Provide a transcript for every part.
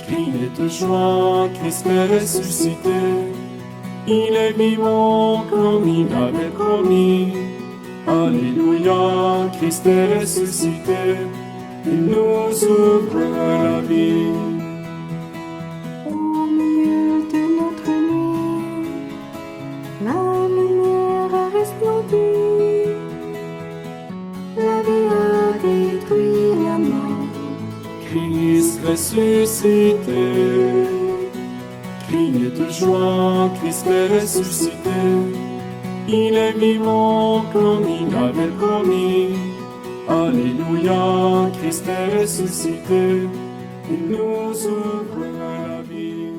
Criez de joie, Christ est ressuscité. Il est vivant comme il avait promis. Alléluia, Christ est ressuscité. Il nous ouvre la vie. Au milieu de notre nuit, la lumière a resplendi. La vie a détruit la mort. Christ ressuscité. Criez de joie, Christ est ressuscité. Il est vivant comme il avait promis. Alléluia, Christ est ressuscité. Il nous ouvre la vie.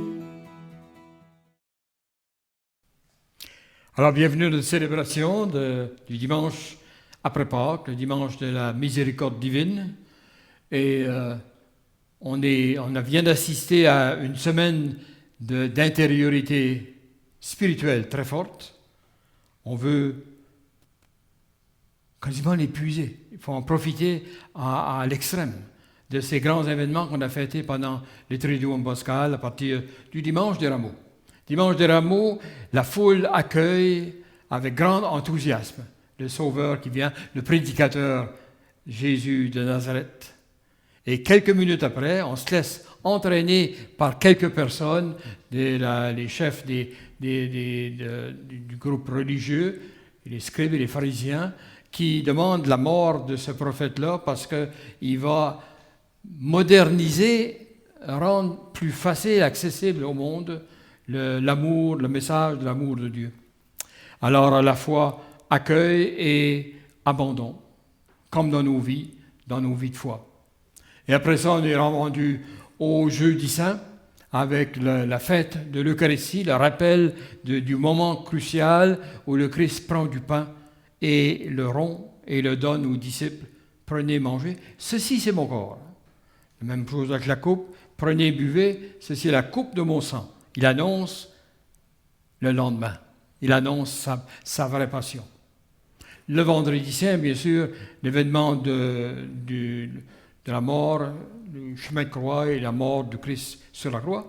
Alors, bienvenue à notre célébration du dimanche après Pâques, le dimanche de la miséricorde divine. Et on vient d'assister à une semaine d'intériorité spirituelle très forte. On veut quasiment l'épuiser. Il faut en profiter à l'extrême de ces grands événements qu'on a fêtés pendant le Triduum pascal à partir du dimanche des Rameaux. Dimanche des Rameaux, la foule accueille avec grand enthousiasme le Sauveur qui vient, le prédicateur Jésus de Nazareth. Et quelques minutes après, on se laisse entraîner par quelques personnes, les chefs du groupe religieux, les scribes et les pharisiens, qui demandent la mort de ce prophète-là parce qu'il va moderniser, rendre plus facile, accessible au monde l'amour, le message de l'amour de Dieu. Alors à la fois accueil et abandon, comme dans nos vies de foi. Et après ça, on est rendu au Jeudi Saint, avec la fête de l'Eucharistie, le rappel du moment crucial où le Christ prend du pain et le rompt et le donne aux disciples. Prenez, mangez. Ceci, c'est mon corps. La même chose avec la coupe. Prenez, buvez. Ceci est la coupe de mon sang. Il annonce le lendemain. Il annonce sa vraie passion. Le vendredi saint, bien sûr, l'événement de la mort, le chemin de croix et la mort de Christ sur la croix,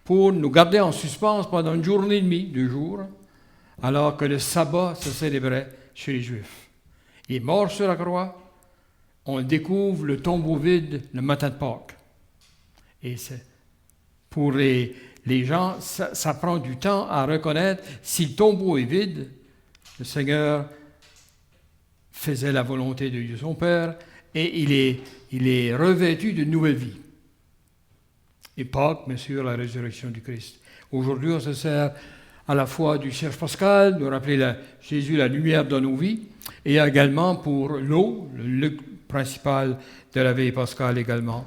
pour nous garder en suspens pendant une journée et demie, 2 jours, alors que le sabbat se célébrait chez les Juifs. Il est mort sur la croix, on découvre le tombeau vide le matin de Pâques. Et pour les gens, ça prend du temps à reconnaître si le tombeau est vide, le Seigneur faisait la volonté de Dieu son Père, et il est revêtu d'une nouvelle vie. Et Pâques, bien sûr, la résurrection du Christ. Aujourd'hui, on se sert à la fois du cierge pascal, de rappeler Jésus la lumière dans nos vies, et également pour l'eau, le principal de la veille pascale également.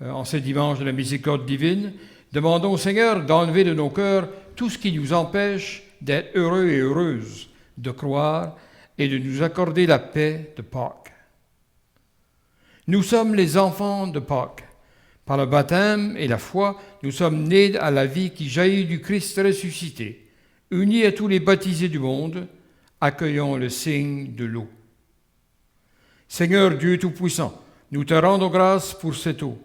En ce dimanche de la miséricorde divine, demandons au Seigneur d'enlever de nos cœurs tout ce qui nous empêche d'être heureux et heureuses, de croire et de nous accorder la paix de Pâques. Nous sommes les enfants de Pâques. Par le baptême et la foi, nous sommes nés à la vie qui jaillit du Christ ressuscité. Unis à tous les baptisés du monde, accueillons le signe de l'eau. Seigneur Dieu Tout-Puissant, nous te rendons grâce pour cette eau.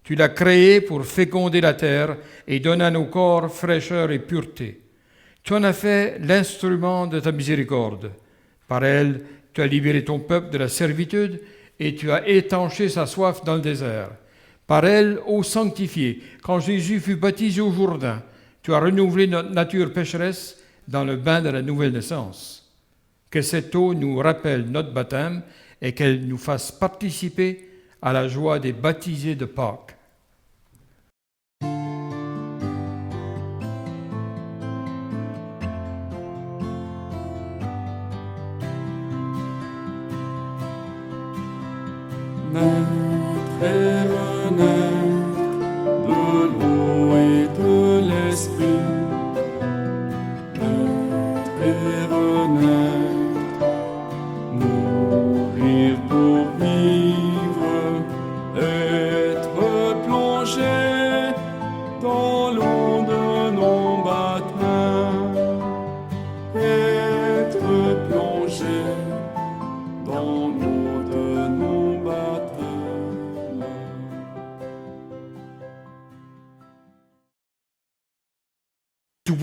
Tu l'as créée pour féconder la terre et donner à nos corps fraîcheur et pureté. Tu en as fait l'instrument de ta miséricorde. Par elle, tu as libéré ton peuple de la servitude et tu as étanché sa soif dans le désert. Par elle, ô sanctifié, quand Jésus fut baptisé au Jourdain, tu as renouvelé notre nature pécheresse dans le bain de la nouvelle naissance. Que cette eau nous rappelle notre baptême et qu'elle nous fasse participer à la joie des baptisés de Pâques. Naître et renaître de l'eau et de l'esprit. Naître et renaître, mourir pour vivre, être plongé dans l'eau de nos baptêmes, être plongé dans l'eau de nos baptêmes.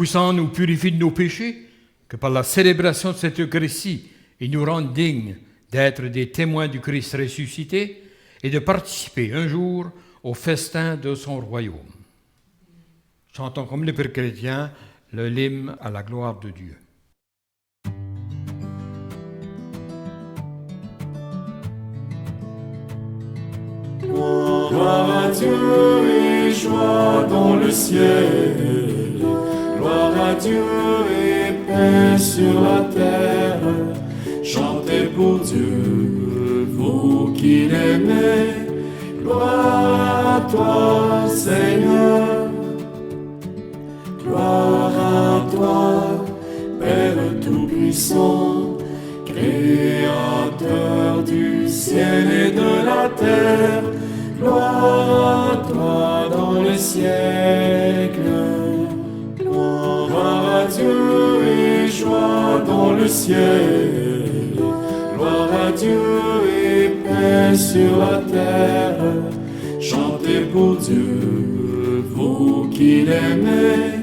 Tout-Puissant nous purifie de nos péchés, que par la célébration de cette Eucharistie, il nous rende dignes d'être des témoins du Christ ressuscité et de participer un jour au festin de son royaume. Chantons comme les pères chrétiens le hymne à la gloire de Dieu. Gloire à Dieu et joie dans le ciel. Gloire à Dieu et paix sur la terre. Chantez pour Dieu, vous qui l'aimez. Gloire à toi, Seigneur. Gloire à toi, Père Tout-Puissant, Créateur du ciel et de la terre. Gloire à toi dans les siècles. Gloire à Dieu et joie dans le ciel. Gloire à Dieu et paix sur la terre. Chantez pour Dieu, vous qui l'aimez.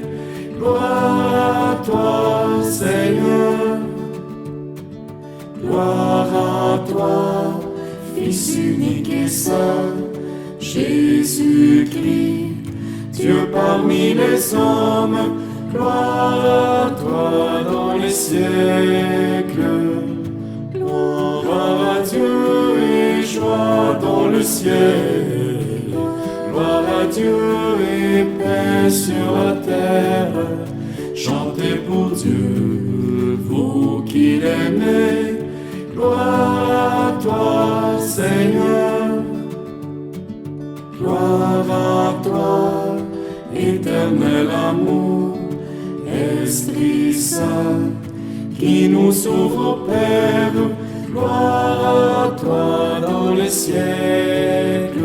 Gloire à toi, Seigneur. Gloire à toi, Fils unique et saint, Jésus-Christ, Dieu parmi les hommes. Gloire à toi dans les siècles. Gloire à Dieu et joie dans le ciel. Gloire à Dieu et paix sur la terre. Chantez pour Dieu, vous qui l'aimez. Gloire à toi, Seigneur. Gloire à toi, éternel amour, Esprit Saint, qui nous ouvre au Père. Gloire à toi dans les siècles.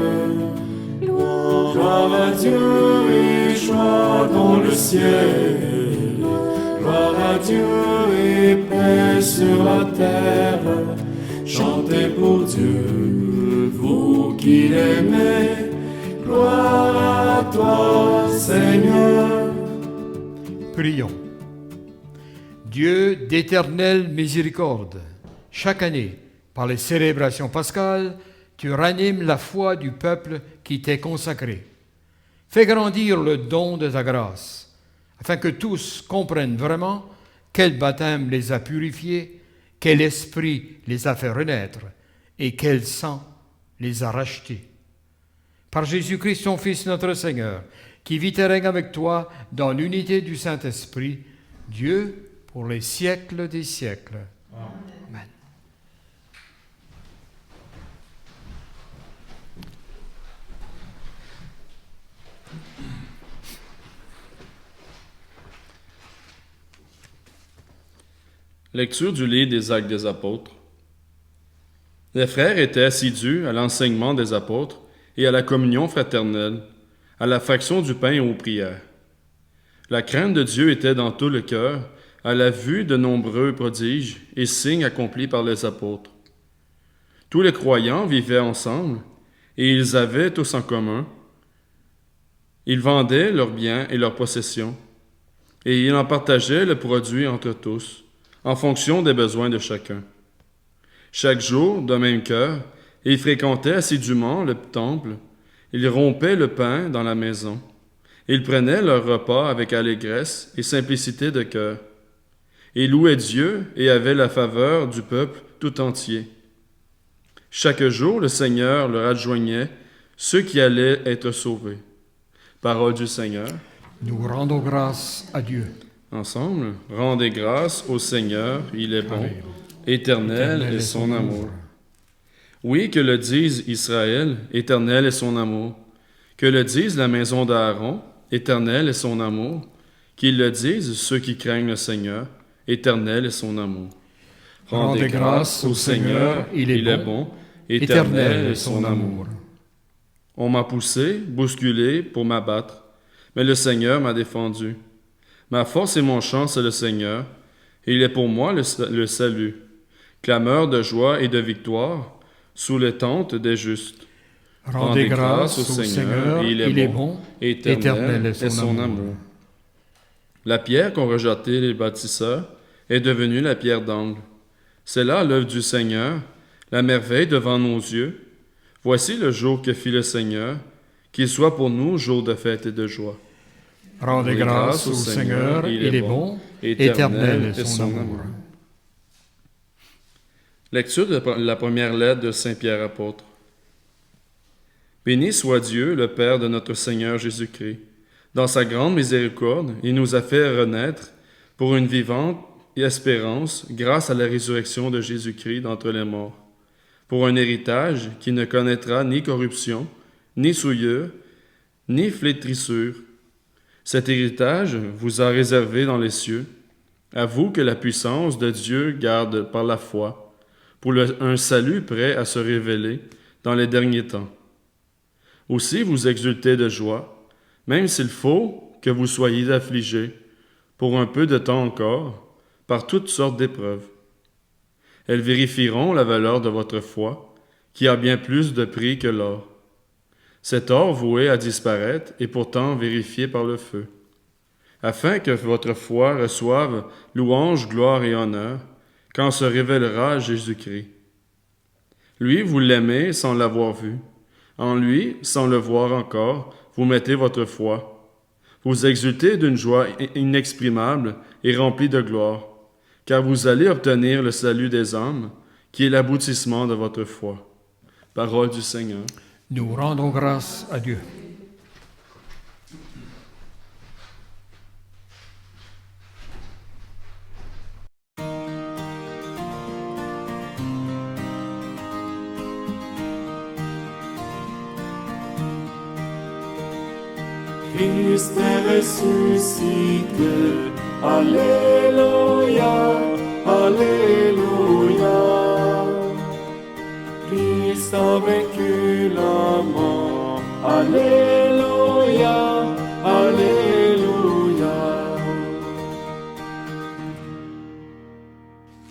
Gloire à Dieu et joie dans le ciel. Gloire à Dieu et paix sur la terre. Chantez pour Dieu, vous qui l'aimez. Gloire à toi, Seigneur. Prions. Dieu d'éternelle miséricorde, chaque année, par les célébrations pascales, tu ranimes la foi du peuple qui t'est consacré. Fais grandir le don de ta grâce, afin que tous comprennent vraiment quel baptême les a purifiés, quel esprit les a fait renaître et quel sang les a rachetés. Par Jésus-Christ, ton Fils, notre Seigneur, qui vit et règne avec toi dans l'unité du Saint-Esprit, Dieu pour les siècles des siècles. Amen. Lecture du livre des Actes des Apôtres. Les frères étaient assidus à l'enseignement des apôtres et à la communion fraternelle, à la fraction du pain et aux prières. La crainte de Dieu était dans tout le cœur, à la vue de nombreux prodiges et signes accomplis par les apôtres. Tous les croyants vivaient ensemble, et ils avaient tous en commun. Ils vendaient leurs biens et leurs possessions, et ils en partageaient le produit entre tous, en fonction des besoins de chacun. Chaque jour, de même cœur, ils fréquentaient assidûment le temple, ils rompaient le pain dans la maison, ils prenaient leur repas avec allégresse et simplicité de cœur. Ils louaient Dieu et avaient la faveur du peuple tout entier. Chaque jour, le Seigneur leur adjoignait ceux qui allaient être sauvés. Parole du Seigneur. Nous rendons grâce à Dieu. Ensemble, rendez grâce au Seigneur, il est bon, éternel est son amour. Oui, que le dise Israël, éternel est son amour. Que le dise la maison d'Aaron, éternel est son amour. Qu'ils le disent ceux qui craignent le Seigneur, éternel est son amour. Rendez grâce au Seigneur, il est bon, éternel est son amour. On m'a poussé, bousculé pour m'abattre, mais le Seigneur m'a défendu. Ma force et mon chant, c'est le Seigneur, et il est pour moi le salut. Clameur de joie et de victoire sous les tentes des justes. Rendez grâce au Seigneur, il est bon, éternel est son amour. La pierre qu'ont rejetée les bâtisseurs est devenue la pierre d'angle. C'est là l'œuvre du Seigneur, la merveille devant nos yeux. Voici le jour que fit le Seigneur, qu'il soit pour nous jour de fête et de joie. Rendez grâce au Seigneur, il est bon, éternel est son amour. Lecture de la première lettre de Saint Pierre apôtre. Béni soit Dieu, le Père de notre Seigneur Jésus-Christ. Dans sa grande miséricorde, il nous a fait renaître pour une vivante espérance grâce à la résurrection de Jésus-Christ d'entre les morts, pour un héritage qui ne connaîtra ni corruption, ni souillure, ni flétrissure. Cet héritage vous a réservé dans les cieux, à vous que la puissance de Dieu garde par la foi, pour un salut prêt à se révéler dans les derniers temps. Aussi vous exultez de joie, même s'il faut que vous soyez affligés, pour un peu de temps encore, par toutes sortes d'épreuves. Elles vérifieront la valeur de votre foi, qui a bien plus de prix que l'or. Cet or voué à disparaître est pourtant vérifié par le feu, afin que votre foi reçoive louange, gloire et honneur, quand se révélera Jésus-Christ. Lui, vous l'aimez sans l'avoir vu. En lui, sans le voir encore, vous mettez votre foi. Vous exultez d'une joie inexprimable et remplie de gloire, car vous allez obtenir le salut des âmes, qui est l'aboutissement de votre foi. Parole du Seigneur. Nous rendons grâce à Dieu. Christ est ressuscité, Alléluia, Alléluia. Christ a vaincu la mort, Alléluia, Alléluia.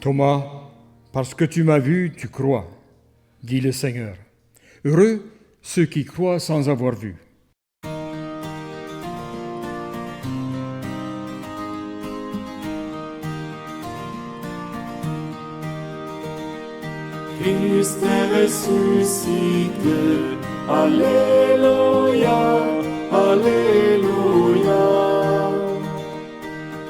Thomas, parce que tu m'as vu, tu crois, dit le Seigneur. Heureux ceux qui croient sans avoir vu. Christ est ressuscité, Alléluia, Alléluia.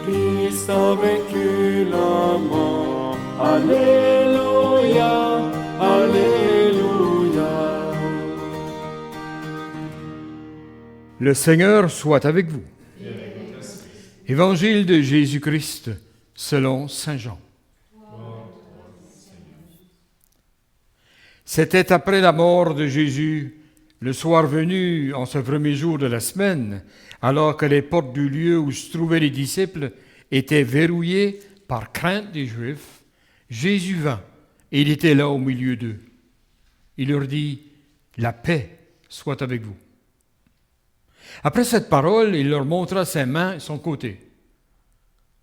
Christ a vaincu la mort, Alléluia, Alléluia. Le Seigneur soit avec vous. Évangile de Jésus-Christ selon Saint Jean. C'était après la mort de Jésus, le soir venu, en ce premier jour de la semaine, alors que les portes du lieu où se trouvaient les disciples étaient verrouillées par crainte des Juifs, Jésus vint et il était là au milieu d'eux. Il leur dit « La paix soit avec vous ». Après cette parole, il leur montra ses mains et son côté.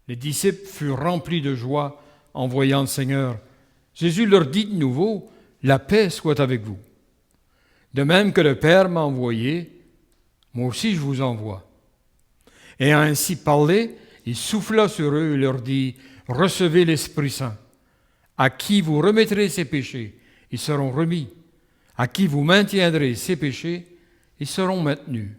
Les disciples furent remplis de joie en voyant le Seigneur. Jésus leur dit de nouveau « La paix soit avec vous. De même que le Père m'a envoyé, moi aussi je vous envoie. » Ayant ainsi parlé, il souffla sur eux et leur dit « Recevez l'Esprit Saint. À qui vous remettrez ses péchés, ils seront remis. À qui vous maintiendrez ses péchés, ils seront maintenus. »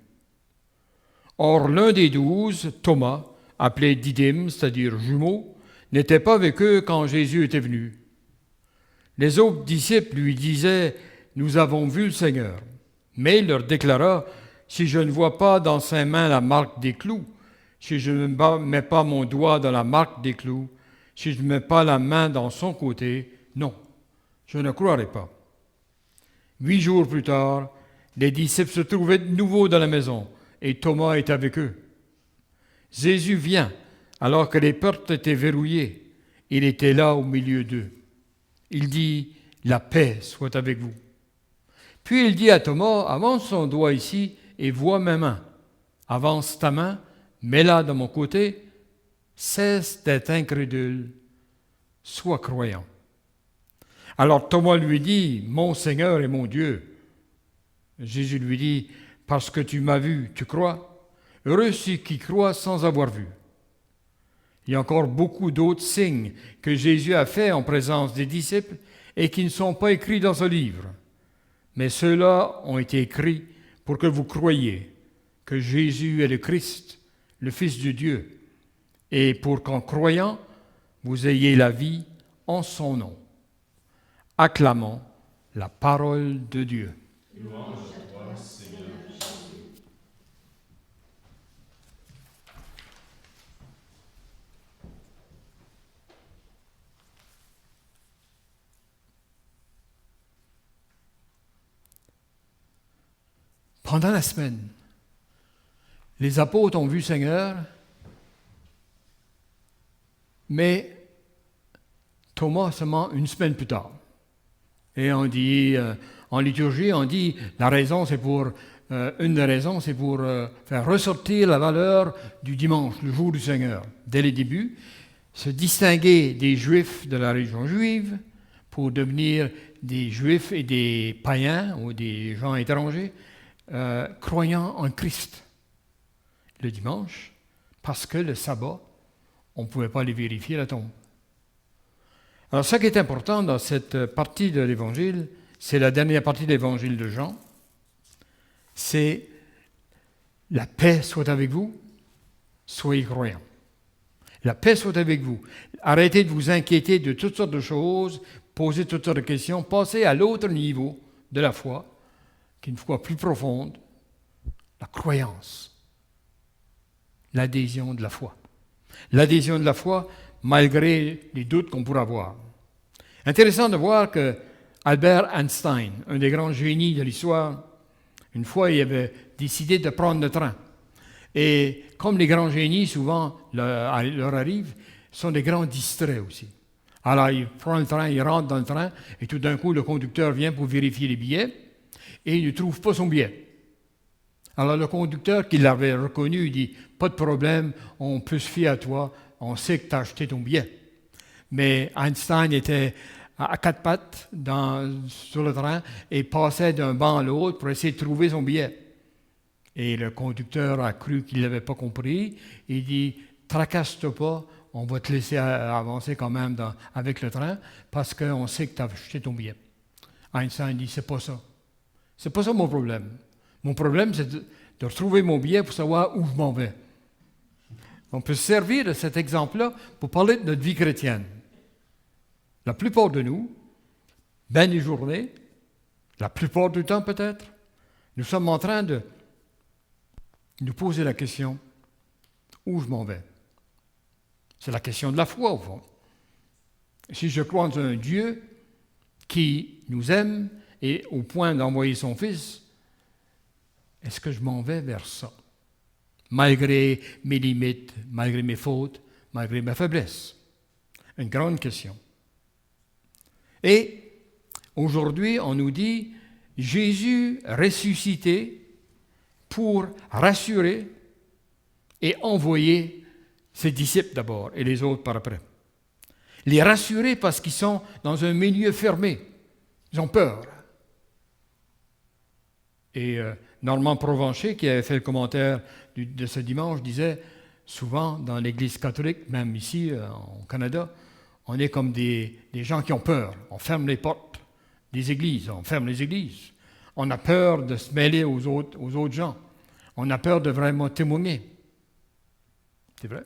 Or, l'un des 12, Thomas, appelé Didyme, c'est-à-dire jumeau, n'était pas avec eux quand Jésus était venu. Les autres disciples lui disaient « Nous avons vu le Seigneur. » Mais il leur déclara « Si je ne vois pas dans ses mains la marque des clous, si je ne mets pas mon doigt dans la marque des clous, si je ne mets pas la main dans son côté, non, je ne croirai pas. » 8 jours plus tard, les disciples se trouvaient de nouveau dans la maison et Thomas était avec eux. Jésus vient alors que les portes étaient verrouillées. Il était là au milieu d'eux. Il dit « La paix soit avec vous. » Puis il dit à Thomas « Avance ton doigt ici et vois mes mains. Avance ta main, mets-la de mon côté. Cesse d'être incrédule, sois croyant. » Alors Thomas lui dit « Mon Seigneur et mon Dieu. » Jésus lui dit « Parce que tu m'as vu, tu crois. Heureux ceux qui croient sans avoir vu. » Il y a encore beaucoup d'autres signes que Jésus a faits en présence des disciples et qui ne sont pas écrits dans ce livre. Mais ceux-là ont été écrits pour que vous croyiez que Jésus est le Christ, le Fils de Dieu, et pour qu'en croyant, vous ayez la vie en son nom. Acclamons la parole de Dieu. Louange à toi, Seigneur. Pendant la semaine, les apôtres ont vu le Seigneur, mais Thomas seulement une semaine plus tard. Et on dit, en liturgie, on dit, la raison, c'est pour, une des raisons, c'est pour faire ressortir la valeur du dimanche, le jour du Seigneur, dès le début, se distinguer des Juifs de la religion juive pour devenir des Juifs et des païens ou des gens étrangers, croyant en Christ le dimanche, parce que le sabbat, on ne pouvait pas les vérifier à la tombe. Alors, ce qui est important dans cette partie de l'Évangile, c'est la dernière partie de l'Évangile de Jean, c'est la paix soit avec vous, soyez croyants. La paix soit avec vous. Arrêtez de vous inquiéter de toutes sortes de choses, posez toutes sortes de questions, passez à l'autre niveau de la foi, qui est une foi plus profonde, la croyance, l'adhésion de la foi. L'adhésion de la foi, malgré les doutes qu'on pourrait avoir. Intéressant de voir que Albert Einstein, un des grands génies de l'histoire, une fois, il avait décidé de prendre le train. Et comme les grands génies, souvent, leur arrivent, sont des grands distraits aussi. Alors, il prend le train, il rentre dans le train, et tout d'un coup, le conducteur vient pour vérifier les billets, et il ne trouve pas son billet. Alors, le conducteur qui l'avait reconnu, il dit « Pas de problème, on peut se fier à toi, on sait que tu as acheté ton billet. » Mais Einstein était à quatre pattes sur le train et passait d'un banc à l'autre pour essayer de trouver son billet. Et le conducteur a cru qu'il ne l'avait pas compris. Il dit « Tracasse-toi pas, on va te laisser avancer quand même avec le train parce qu'on sait que tu as acheté ton billet. » Einstein dit « C'est pas ça. C'est pas ça mon problème. Mon problème, c'est de retrouver mon billet pour savoir où je m'en vais. » On peut se servir de cet exemple-là pour parler de notre vie chrétienne. La plupart de nous, ben des journées, la plupart du temps peut-être, nous sommes en train de nous poser la question, où je m'en vais? C'est la question de la foi, au fond. Si je crois en un Dieu qui nous aime et au point d'envoyer son Fils, est-ce que je m'en vais vers ça? Malgré mes limites, malgré mes fautes, malgré ma faiblesse. Une grande question. Et aujourd'hui, on nous dit Jésus ressuscité pour rassurer et envoyer ses disciples d'abord et les autres par après. Les rassurer parce qu'ils sont dans un milieu fermé. Ils ont peur. Et Normand Provencher, qui avait fait le commentaire de ce dimanche, disait souvent dans l'Église catholique, même ici au Canada, on est comme des gens qui ont peur. On ferme les portes des églises, on ferme les églises. On a peur de se mêler aux autres gens. On a peur de vraiment témoigner. C'est vrai.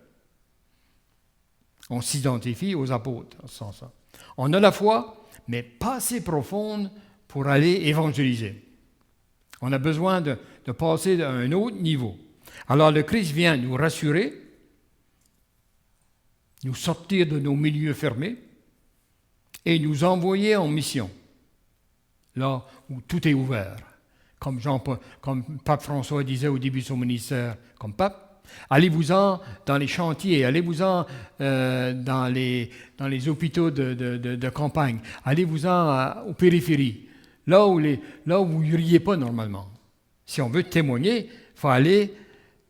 On s'identifie aux apôtres, sans ça. On a la foi, mais pas assez profonde pour aller évangéliser. On a besoin de passer à un autre niveau. Alors le Christ vient nous rassurer, nous sortir de nos milieux fermés et nous envoyer en mission, là où tout est ouvert. Comme Pape François disait au début de son ministère, comme pape, allez-vous-en dans les chantiers, allez-vous-en dans les hôpitaux de campagne, allez-vous-en aux périphéries, là où vous n'iriez pas normalement. Si on veut témoigner, il faut aller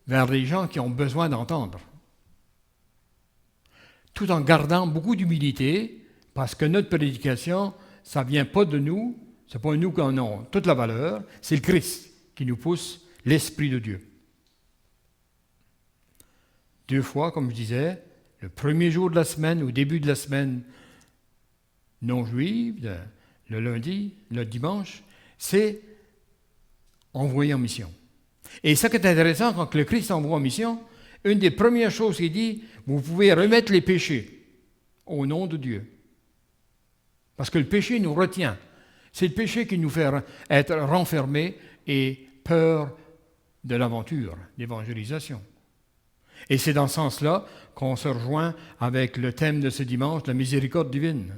vers les gens qui ont besoin d'entendre. Tout en gardant beaucoup d'humilité, parce que notre prédication, ça ne vient pas de nous, ce n'est pas nous qui en avons toute la valeur, c'est le Christ qui nous pousse, l'Esprit de Dieu. 2 fois, comme je disais, le premier jour de la semaine, au début de la semaine non juive, le lundi, le dimanche, c'est envoyé en mission. Et ça qui est intéressant, quand le Christ envoie en mission, une des premières choses qu'il dit, vous pouvez remettre les péchés au nom de Dieu. Parce que le péché nous retient. C'est le péché qui nous fait être renfermés et peur de l'aventure, l'évangélisation. Et c'est dans ce sens-là qu'on se rejoint avec le thème de ce dimanche, la miséricorde divine.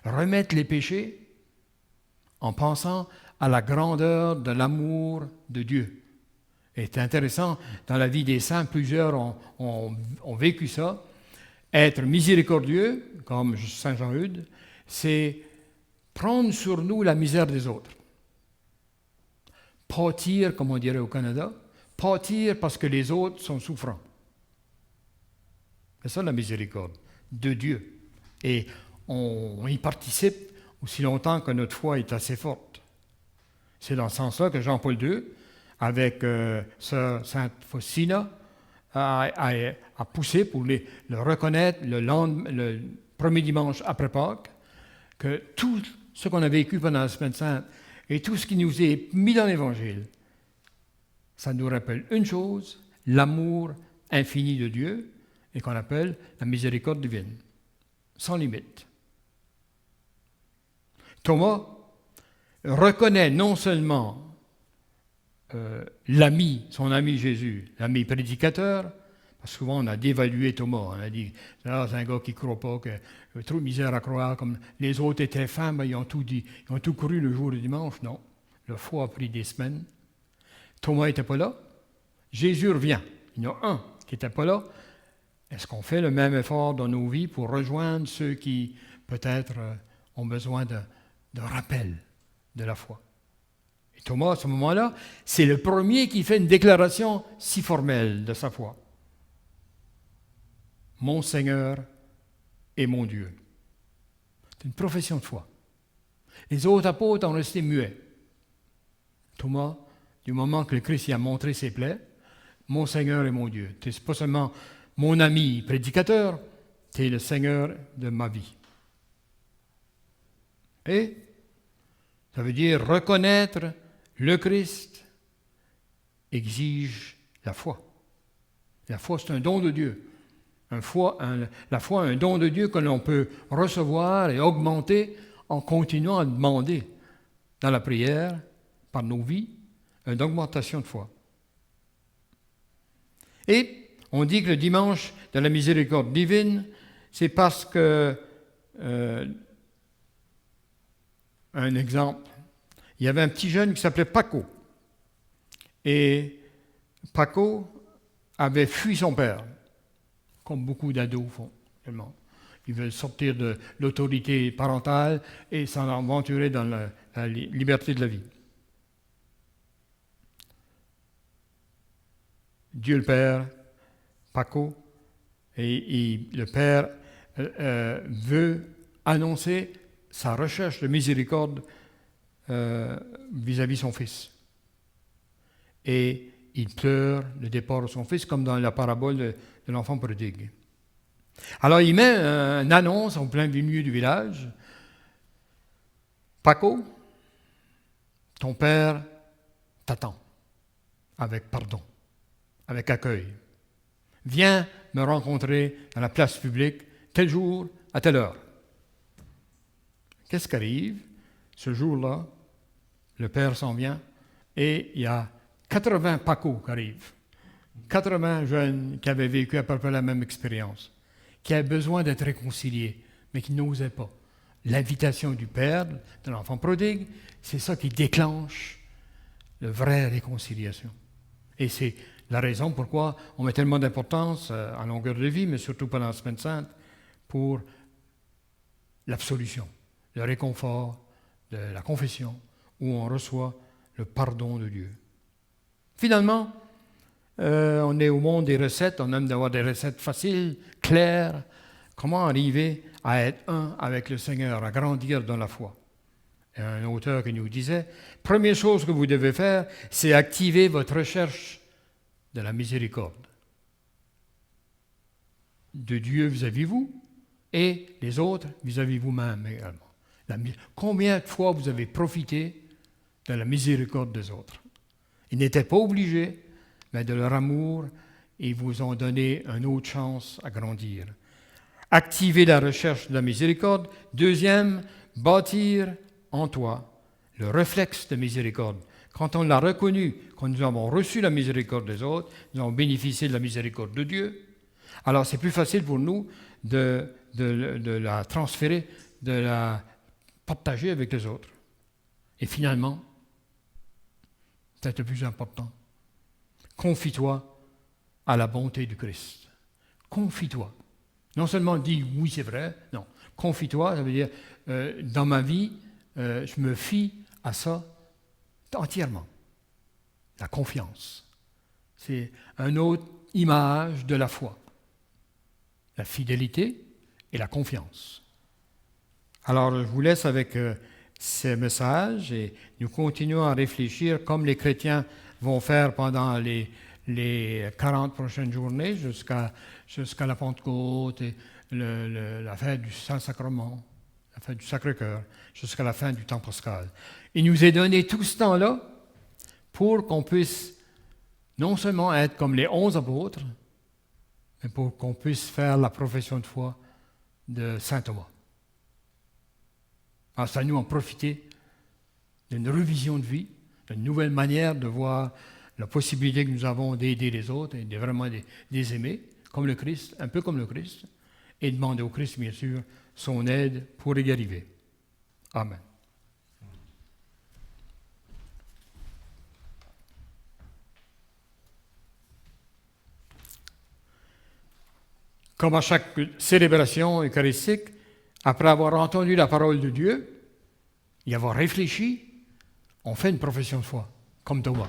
Remettre les péchés en pensant à la grandeur de l'amour de Dieu. Et c'est intéressant, dans la vie des saints, plusieurs ont vécu ça. Être miséricordieux, comme Saint Jean-Eudes, c'est prendre sur nous la misère des autres. Pâtir, comme on dirait au Canada, pâtir parce que les autres sont souffrants. C'est ça la miséricorde de Dieu. Et on y participe aussi longtemps que notre foi est assez forte. C'est dans ce sens-là que Jean-Paul II, avec sœur Sainte Faustina, a poussé pour le reconnaître le premier dimanche après Pâques, que tout ce qu'on a vécu pendant la Semaine Sainte et tout ce qui nous est mis dans l'Évangile, ça nous rappelle une chose, l'amour infini de Dieu, et qu'on appelle la miséricorde divine, sans limite. Thomas reconnaît non seulement son ami Jésus, l'ami prédicateur, parce que souvent on a dévalué Thomas, on a dit c'est un gars qui ne croit pas, qui a trop de misère à croire, comme les autres étaient fins, ben, ils ont tout dit, ils ont tout cru le jour du dimanche. Non, le foi a pris des semaines. Thomas n'était pas là. Jésus revient. Il y en a un qui n'était pas là. Est-ce qu'on fait le même effort dans nos vies pour rejoindre ceux qui, peut-être, ont besoin de rappel de la foi? Et Thomas, à ce moment-là, c'est le premier qui fait une déclaration si formelle de sa foi. Mon Seigneur et mon Dieu. C'est une profession de foi. Les autres apôtres ont resté muets. Thomas, du moment que le Christ y a montré ses plaies, mon Seigneur et mon Dieu. Tu n'es pas seulement mon ami prédicateur, tu es le Seigneur de ma vie. Et ça veut dire reconnaître le Christ exige la foi. La foi, c'est un don de Dieu. La foi, un don de Dieu que l'on peut recevoir et augmenter en continuant à demander dans la prière, par nos vies, une augmentation de foi. Et on dit que le dimanche de la miséricorde divine, c'est parce que, un exemple, il y avait un petit jeune qui s'appelait Paco. Et Paco avait fui son père, comme beaucoup d'ados font. Tellement. Ils veulent sortir de l'autorité parentale et s'en aventurer dans la liberté de la vie. Dieu le Père, Paco, et le Père veut annoncer sa recherche de miséricorde vis-à-vis de son fils. Et il pleure le départ de son fils, comme dans la parabole de l'enfant prodigue. Alors il met une annonce en plein milieu du village. Paco, ton père t'attend avec pardon, avec accueil. Viens me rencontrer dans la place publique, tel jour, à telle heure. Qu'est-ce qui arrive? Ce jour-là, le père s'en vient et il y a 80 Paco qui arrivent. 80 jeunes qui avaient vécu à peu près la même expérience, qui avaient besoin d'être réconciliés, mais qui n'osaient pas. L'invitation du père, de l'enfant prodigue, c'est ça qui déclenche la vraie réconciliation. Et c'est la raison pourquoi on met tellement d'importance en longueur de vie, mais surtout pendant la Semaine Sainte, pour l'absolution, le réconfort de la confession, où on reçoit le pardon de Dieu. Finalement, on est au monde des recettes, on aime d'avoir des recettes faciles, claires. Comment arriver à être un avec le Seigneur, à grandir dans la foi? Il y a un auteur qui nous disait, première chose que vous devez faire, c'est activer votre recherche de la miséricorde. de Dieu vis-à-vis vous et les autres vis-à-vis vous-même également. Combien de fois vous avez profité de la miséricorde des autres? Ils n'étaient pas obligés, mais de leur amour, ils vous ont donné une autre chance à grandir. Activer la recherche de la miséricorde. Deuxième, bâtir en toi le réflexe de miséricorde. Quand on l'a reconnu, quand nous avons reçu la miséricorde des autres, nous avons bénéficié de la miséricorde de Dieu, alors c'est plus facile pour nous de la transférer, de la partager avec les autres. Et finalement, c'est le plus important. Confie-toi à la bonté du Christ. Confie-toi. Non seulement dis oui, c'est vrai, non. Confie-toi, ça veut dire dans ma vie, je me fie à ça entièrement. La confiance. C'est une autre image de la foi. La fidélité et la confiance. Alors, je vous laisse avec ces messages et nous continuons à réfléchir comme les chrétiens vont faire pendant les 40 prochaines journées jusqu'à la Pentecôte et la fête du Saint-Sacrement, la fête du Sacré-Cœur, jusqu'à la fin du temps pascal. Il nous est donné tout ce temps-là pour qu'on puisse non seulement être comme les 11 apôtres, mais pour qu'on puisse faire la profession de foi de saint Thomas. Alors, ça nous en profiter d'une revision de vie, d'une nouvelle manière de voir la possibilité que nous avons d'aider les autres et de vraiment les aimer, comme le Christ, un peu comme le Christ, et demander au Christ, bien sûr, son aide pour y arriver. Amen. Comme à chaque célébration eucharistique, après avoir entendu la parole de Dieu, y avoir réfléchi, on fait une profession de foi, comme Thomas.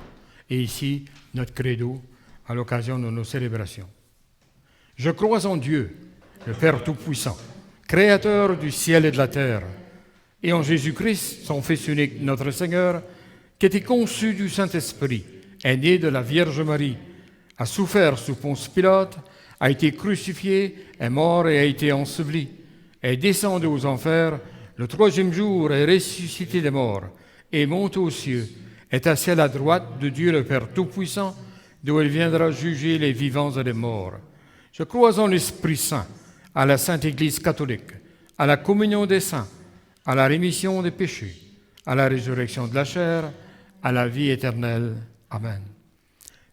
Et ici, notre credo, à l'occasion de nos célébrations. Je crois en Dieu, le Père Tout-Puissant, Créateur du ciel et de la terre, et en Jésus-Christ, son Fils unique, notre Seigneur, qui était conçu du Saint-Esprit, est né de la Vierge Marie, a souffert sous Ponce Pilate, a été crucifié, est mort et a été enseveli, est descendu aux enfers, le troisième jour est ressuscité des morts, et monte aux cieux, est assis à la droite de Dieu le Père Tout-Puissant, d'où il viendra juger les vivants et les morts. Je crois en l'Esprit Saint, à la Sainte Église catholique, à la communion des saints, à la rémission des péchés, à la résurrection de la chair, à la vie éternelle. Amen.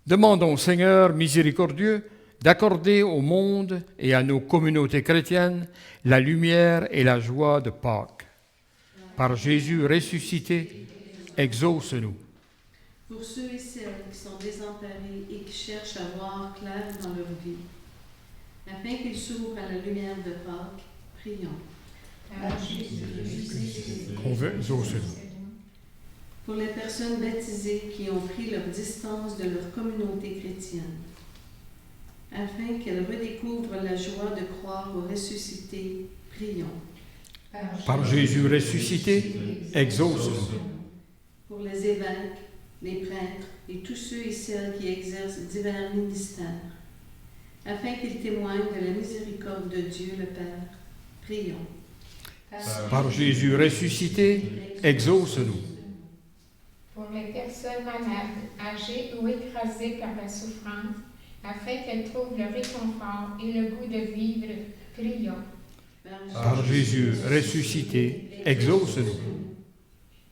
Demandons au Seigneur miséricordieux d'accorder au monde et à nos communautés chrétiennes la lumière et la joie de Pâques. Par Jésus ressuscité, exauce-nous. Pour ceux et celles qui sont désemparés et qui cherchent à voir clair dans leur vie, afin qu'ils s'ouvrent à la lumière de Pâques, prions. Exauce-nous. Pour les personnes baptisées qui ont pris leur distance de leur communauté chrétienne, afin qu'elles redécouvrent la joie de croire au ressuscité, prions. Par Jésus ressuscité, exauce-nous. Pour les évêques, les prêtres et tous ceux et celles qui exercent divers ministères, afin qu'ils témoignent de la miséricorde de Dieu le Père, prions. Par Jésus ressuscité, exauce-nous. Pour les personnes malades, âgées ou écrasées par la souffrance, afin qu'elles trouvent le réconfort et le goût de vivre, prions. Par Jésus ressuscité, exauce-nous.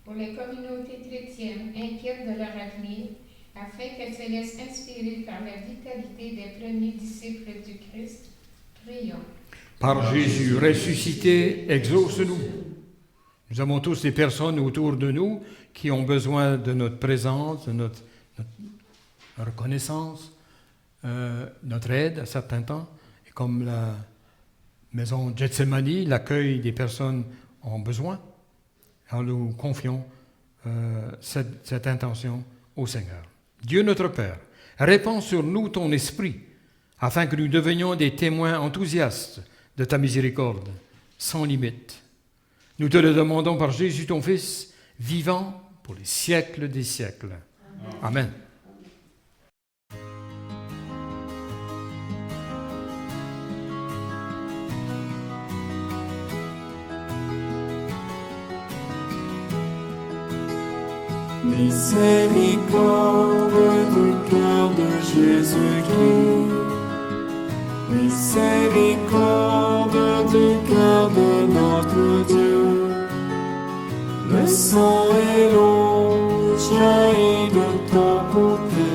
Pour les communautés chrétiennes inquiètes de leur avenir, afin qu'elles se laissent inspirer par la vitalité des premiers disciples du Christ, prions. Par Jésus ressuscité, exauce-nous. Nous avons tous des personnes autour de nous qui ont besoin de notre présence, de notre reconnaissance, notre aide à certains temps. Et comme la maison Gethsemane, l'accueil des personnes ont besoin, alors nous confions cette intention au Seigneur. Dieu notre Père, répands sur nous ton esprit, afin que nous devenions des témoins enthousiastes de ta miséricorde, sans limite. Nous te le demandons par Jésus ton Fils, vivant pour les siècles des siècles. Amen. Miséricorde du cœur de Jésus-Christ. Miséricorde du cœur de notre Dieu. Le sang et l'eau jaillit de ton côté.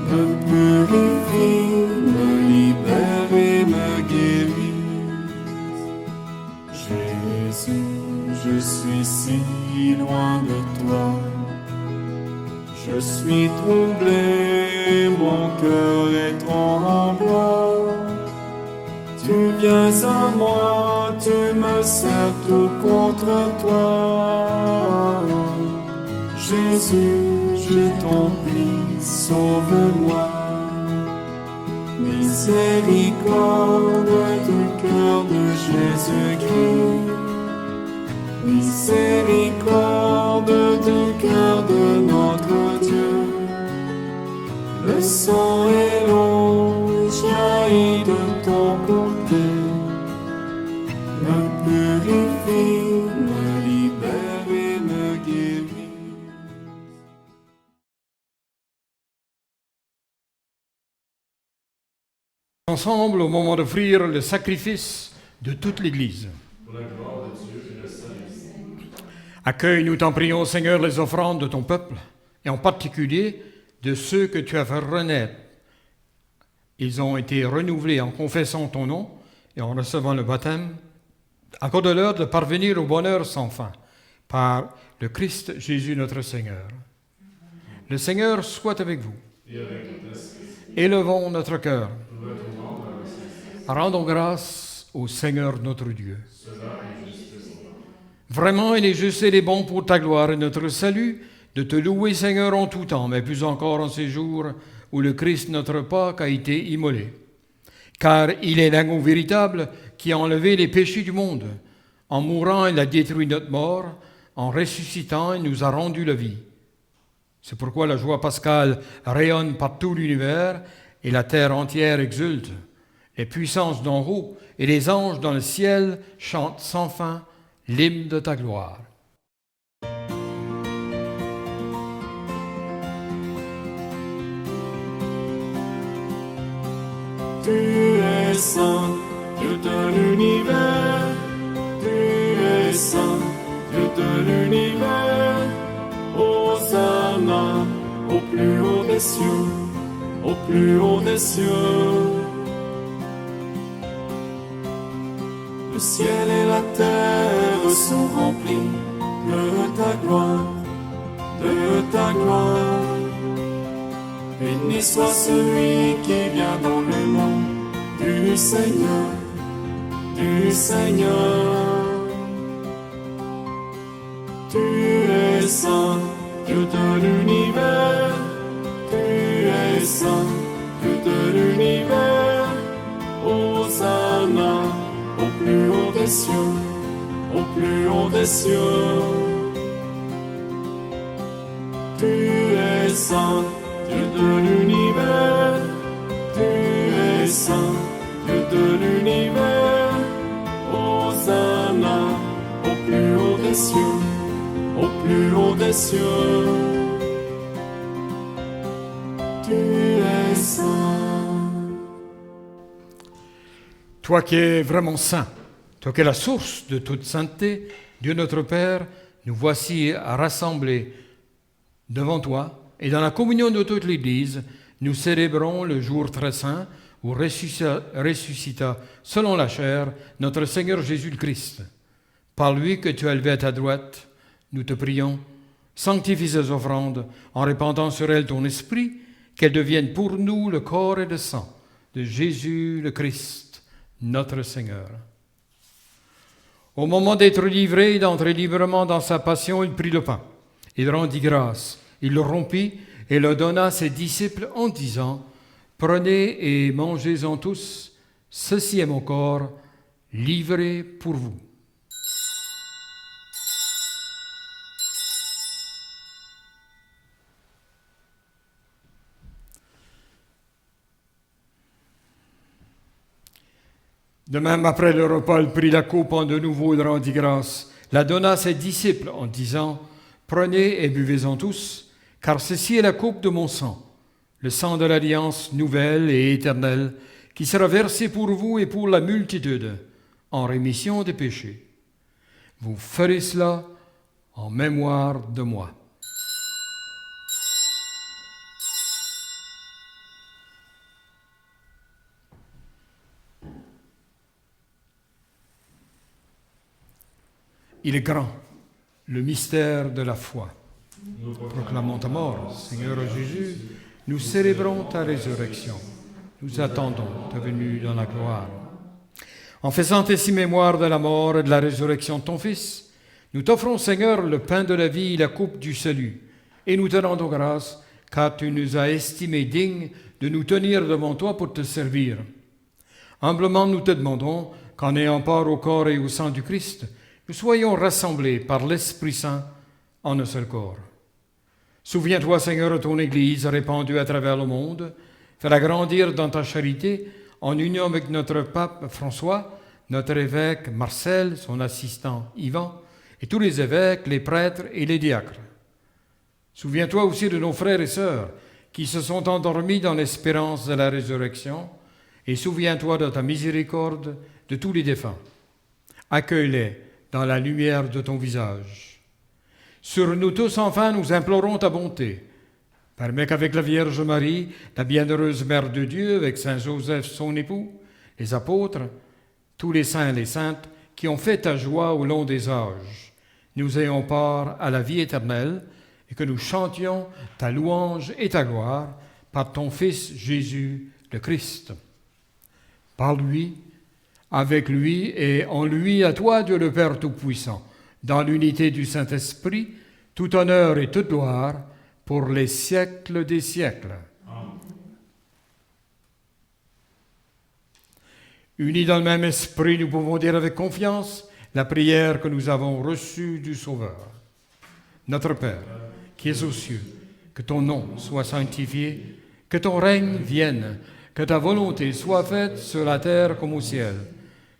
Me purifie, me libère et me guérit. Jésus, je suis si loin de toi. Je suis troublé, mon cœur est tremblant. Tu viens à moi, tu me serres tout contre toi. Jésus, je t'en prie, sauve-moi. Miséricorde du cœur de Jésus-Christ. Miséricorde du cœur de notre Dieu. Le sang et l'eau jaillit de ton côté. Me purifie, me libère et me guérit. Ensemble, au moment d'offrir le sacrifice de toute l'Église. Accueille, nous t'en prions, Seigneur, les offrandes de ton peuple, et en particulier de ceux que tu as fait renaître. Ils ont été renouvelés en confessant ton nom et en recevant le baptême. Accorde-leur de parvenir au bonheur sans fin, par le Christ Jésus notre Seigneur. Le Seigneur soit avec vous. Élevons notre cœur. Rendons grâce au Seigneur notre Dieu. Vraiment, il est juste et il est bon pour ta gloire et notre salut de te louer, Seigneur, en tout temps, mais plus encore en ces jours où le Christ, notre Pâque, a été immolé. Car il est l'agneau véritable qui a enlevé les péchés du monde. En mourant, il a détruit notre mort. En ressuscitant, il nous a rendu la vie. C'est pourquoi la joie pascale rayonne par tout l'univers et la terre entière exulte. Les puissances d'en haut et les anges dans le ciel chantent sans fin l'hymne de ta gloire. Tu es saint, Dieu de l'univers. Tu es saint, Dieu de l'univers. Hosanna au plus haut des cieux, au plus haut des cieux. Le ciel et la terre sont remplis de ta gloire, de ta gloire. Béni soit celui qui vient dans le nom du Seigneur, du Seigneur. Tu es saint, Dieu de l'univers. Tu es saint, Dieu de l'univers. Hosanna au plus haut des cieux, au plus haut des cieux. Tu es saint, Dieu de l'univers. Tu es saint, Dieu de l'univers. Hosanna au plus haut des cieux, au plus haut des cieux. Tu es saint. Toi qui es vraiment saint, toi qui es la source de toute sainteté, Dieu notre Père, nous voici rassemblés devant toi, et dans la communion de toute l'Église, nous célébrons le jour très saint où ressuscita, selon la chair, notre Seigneur Jésus-Christ. Par lui que tu as élevé à ta droite, nous te prions, sanctifie ces offrandes en répandant sur elles ton esprit, qu'elles deviennent pour nous le corps et le sang de Jésus le Christ, notre Seigneur. Au moment d'être livré et d'entrer librement dans sa passion, il prit le pain. Il rendit grâce. Il le rompit et le donna à ses disciples en disant, « Prenez et mangez-en tous, ceci est mon corps, livré pour vous. » De même, après le repas, il prit la coupe de nouveau, il rendit grâce, la donna à ses disciples en disant, « Prenez et buvez-en tous, car ceci est la coupe de mon sang, le sang de l'alliance nouvelle et éternelle, qui sera versé pour vous et pour la multitude, en rémission des péchés. Vous ferez cela en mémoire de moi. Il est grand, le mystère de la foi. Proclamons ta mort, Seigneur Jésus, nous célébrons ta résurrection. Nous attendons ta venue dans la gloire. En faisant ainsi mémoire de la mort et de la résurrection de ton Fils, nous t'offrons, Seigneur, le pain de la vie et la coupe du salut, et nous te rendons grâce, car tu nous as estimés dignes de nous tenir devant toi pour te servir. Humblement, nous te demandons qu'en ayant part au corps et au sang du Christ, nous soyons rassemblés par l'Esprit Saint en un seul corps. Souviens-toi, Seigneur, de ton Église répandue à travers le monde. Fais-la grandir dans ta charité en union avec notre pape François, notre évêque Marcel, son assistant Yvan, et tous les évêques, les prêtres et les diacres. Souviens-toi aussi de nos frères et sœurs qui se sont endormis dans l'espérance de la résurrection, et souviens-toi de ta miséricorde de tous les défunts. Accueille-les dans la lumière de ton visage. Sur nous tous, enfin, nous implorons ta bonté. Permets qu'avec la Vierge Marie, la bienheureuse Mère de Dieu, avec Saint Joseph, son époux, les apôtres, tous les saints et les saintes qui ont fait ta joie au long des âges, nous ayons part à la vie éternelle et que nous chantions ta louange et ta gloire par ton Fils Jésus le Christ. Par lui, avec lui et en lui, à toi, Dieu le Père Tout-Puissant, dans l'unité du Saint-Esprit, tout honneur et toute gloire pour les siècles des siècles. Amen. Unis dans le même esprit, nous pouvons dire avec confiance la prière que nous avons reçue du Sauveur. Notre Père, qui es aux cieux, que ton nom soit sanctifié, que ton règne vienne, que ta volonté soit faite sur la terre comme au ciel.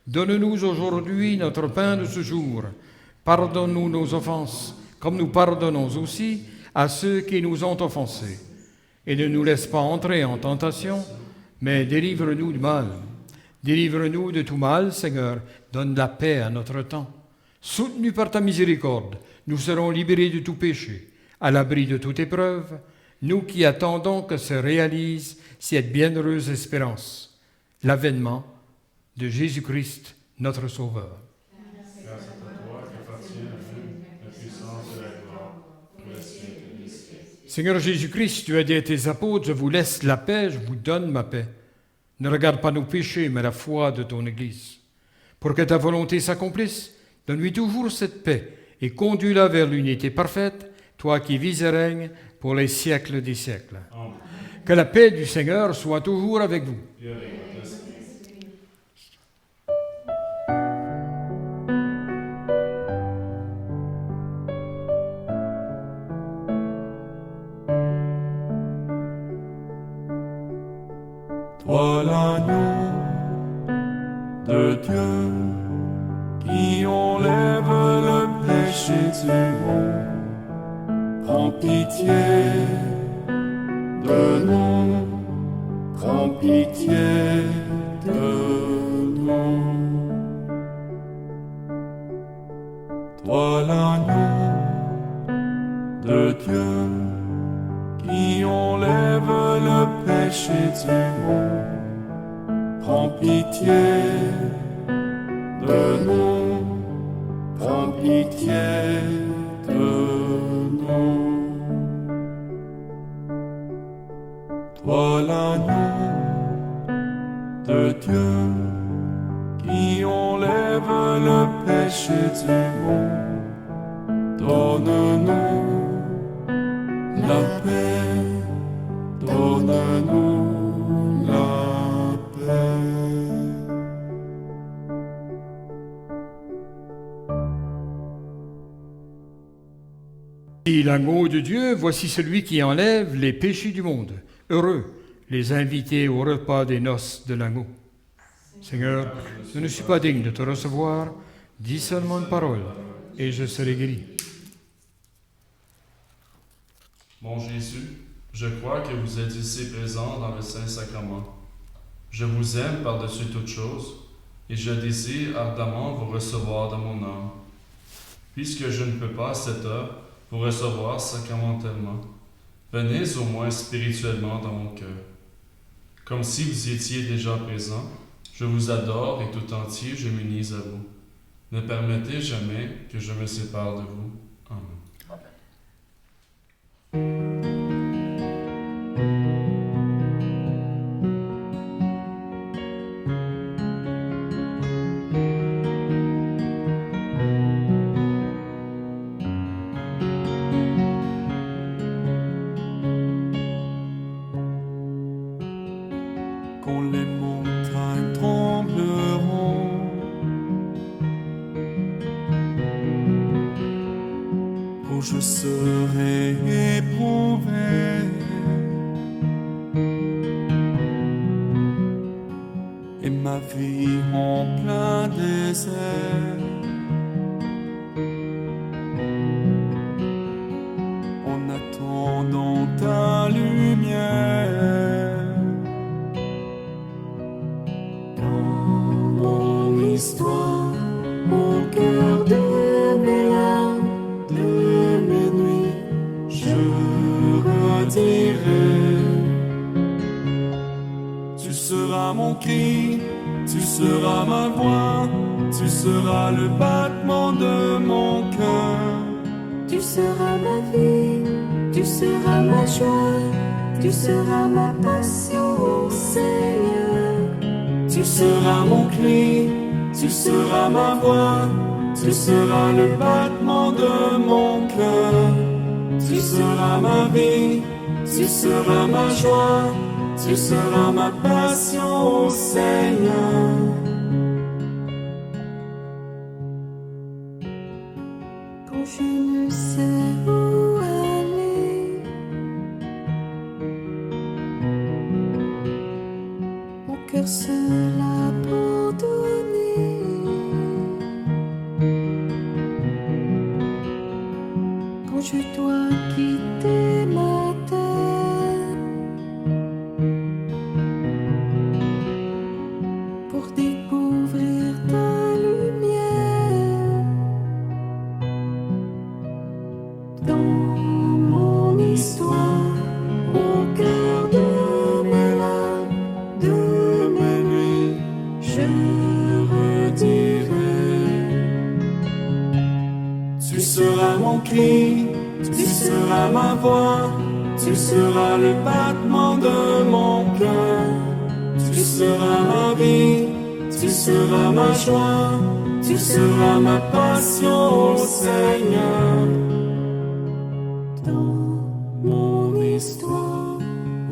Donne-nous aujourd'hui notre pain de ce jour. Pardonne-nous nos offenses, comme nous pardonnons aussi à ceux qui nous ont offensés. Et ne nous laisse pas entrer en tentation, mais délivre-nous du mal. Délivre-nous de tout mal, Seigneur, donne la paix à notre temps. Soutenus par ta miséricorde, nous serons libérés de tout péché, à l'abri de toute épreuve, nous qui attendons que se réalise cette bienheureuse espérance, l'avènement de Jésus-Christ, notre Sauveur. Grâce à toi qui appartient la puissance et la gloire pour les siècles des siècles. Seigneur Jésus-Christ, tu as dit à tes apôtres, je vous laisse la paix, je vous donne ma paix. Ne regarde pas nos péchés, mais la foi de ton Église. Pour que ta volonté s'accomplisse, donne-lui toujours cette paix et conduis-la vers l'unité parfaite, toi qui vis et règnes pour les siècles des siècles. Amen. Que la paix du Seigneur soit toujours avec vous. Et avec votre esprit. Toi l'agneau de Dieu qui enlève le péché du monde, prends pitié de nous, prends pitié de nous. Toi l'agneau de Dieu qui enlève le péché du monde, prends pitié de nous, prends pitié de nous. Toi l'agneau de Dieu qui enlève le péché du monde, donne-nous la paix, donne-nous la paix. Et l'agneau de Dieu, voici celui qui enlève les péchés du monde. Heureux les invités au repas des noces de l'agneau. Seigneur, je ne suis pas digne de te recevoir, dis seulement une parole, et je serai guéri. Mon Jésus, je crois que vous êtes ici présent dans le Saint-Sacrement. Je vous aime par-dessus toute chose, et je désire ardemment vous recevoir dans mon âme. Puisque je ne peux pas à cette heure vous recevoir sacramentellement, venez au moins spirituellement dans mon cœur. Comme si vous étiez déjà présent, je vous adore et tout entier je m'unis à vous. Ne permettez jamais que je me sépare de vous. Amen. Quand les montagnes trembleront, où je serai éprouvé, et ma vie en plein désert, en attendant ta lumière. Histoire au cœur de mes larmes, de mes nuits, je redirai. Tu seras mon cri, tu seras ma voix, tu seras le battement de mon cœur. Tu seras ma vie, tu seras ma joie, tu seras ma passion, Seigneur. Tu seras mon cri, tu seras ma voix, tu seras le battement de mon cœur. Tu seras ma vie, tu seras ma joie, tu seras ma passion, Seigneur. Quand je ne sais où aller, mon cœur seul abandonné, quand je dois quitter ma terre pour découvrir ta lumière, dans mon histoire, au cœur de mes larmes, de mes nuits, je redirai. Tu seras mon cri, tu seras ma voix, tu seras le battement de mon cœur. Tu seras ma vie, tu seras ma joie, tu seras ma passion, Seigneur. Dans mon histoire,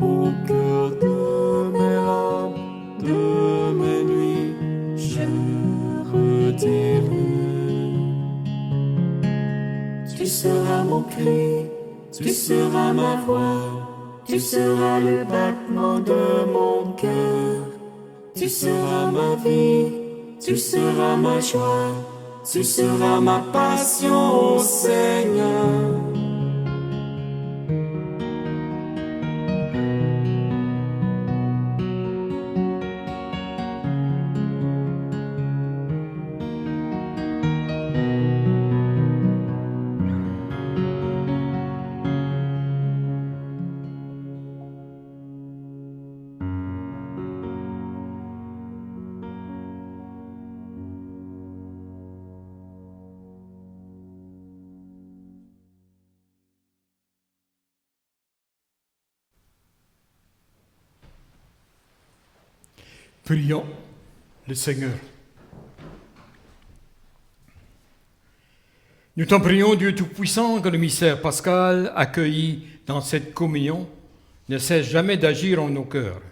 au cœur de mes larmes, de mes nuits, je redirai. Tu seras mon cri, tu seras ma voix, tu seras le battement de mon cœur. Tu seras ma vie, tu seras ma joie, tu seras ma passion, Seigneur. Prions le Seigneur. Nous t'en prions, Dieu Tout-Puissant, que le mystère pascal accueilli dans cette communion ne cesse jamais d'agir en nos cœurs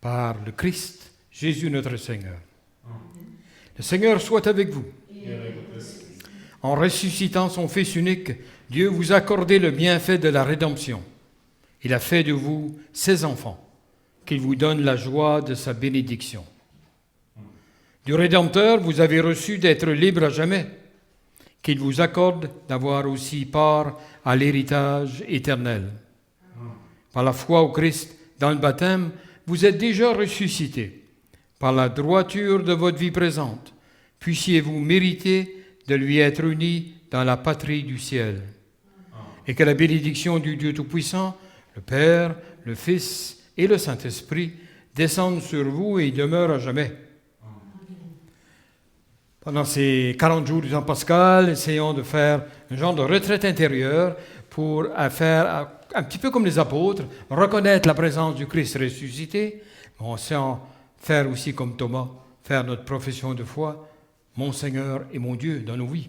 par le Christ, Jésus notre Seigneur. Le Seigneur soit avec vous. En ressuscitant son Fils unique, Dieu vous a accordé le bienfait de la rédemption. Il a fait de vous ses enfants, qu'il vous donne la joie de sa bénédiction. Du Rédempteur, vous avez reçu d'être libre à jamais, qu'il vous accorde d'avoir aussi part à l'héritage éternel. Par la foi au Christ dans le baptême, vous êtes déjà ressuscités. Par la droiture de votre vie présente, puissiez-vous mériter de lui être unis dans la patrie du ciel. Et que la bénédiction du Dieu Tout-Puissant, le Père, le Fils et le Saint-Esprit descendent sur vous et demeurent à jamais. Pendant ces 40 jours du temps pascal, essayons de faire un genre de retraite intérieure pour faire, un petit peu comme les apôtres, reconnaître la présence du Christ ressuscité, mais en faire aussi comme Thomas, faire notre profession de foi, mon Seigneur et mon Dieu dans nos vies.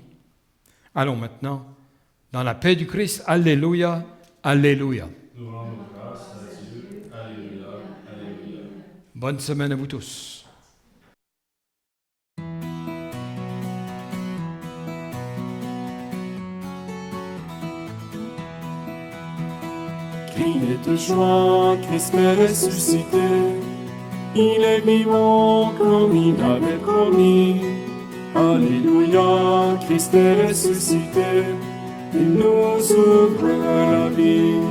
Allons maintenant, dans la paix du Christ, Alléluia, Alléluia. Nous rendons grâce à Dieu. Alléluia, Alléluia. Bonne semaine à vous tous. Criez de joie, Christ est ressuscité. Il est vivant comme il avait promis. Alléluia, Christ est ressuscité. Il nous ouvre la vie.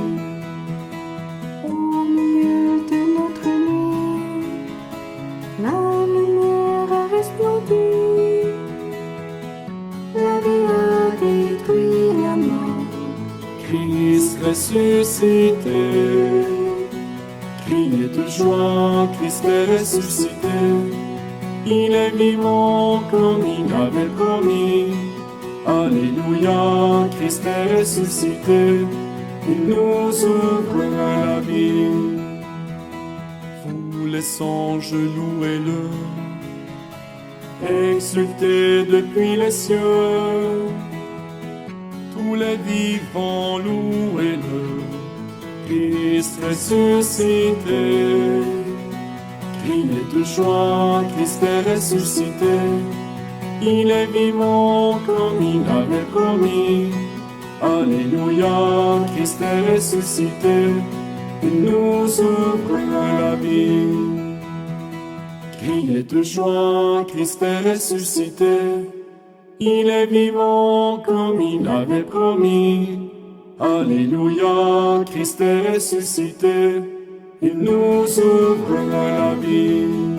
Au milieu de notre nuit, la lumière a resplendi. La vie a détruit la mort. Christ ressuscité. Criez de joie, Christ est ressuscité. Il est vivant comme il avait promis. Alléluia, Christ est ressuscité. Il nous ouvre la vie. Vous les anges, louez-le. Exultez depuis les cieux. Tous les vivants, louez-le. Christ ressuscité. Criez de joie, Christ est ressuscité. Il est vivant comme il avait promis. Alléluia, Christ est ressuscité. Il nous ouvre la vie. Criez de joie, Christ est ressuscité. Il est vivant comme il avait promis. Alléluia, Christ est ressuscité. Il nous ouvre la vie.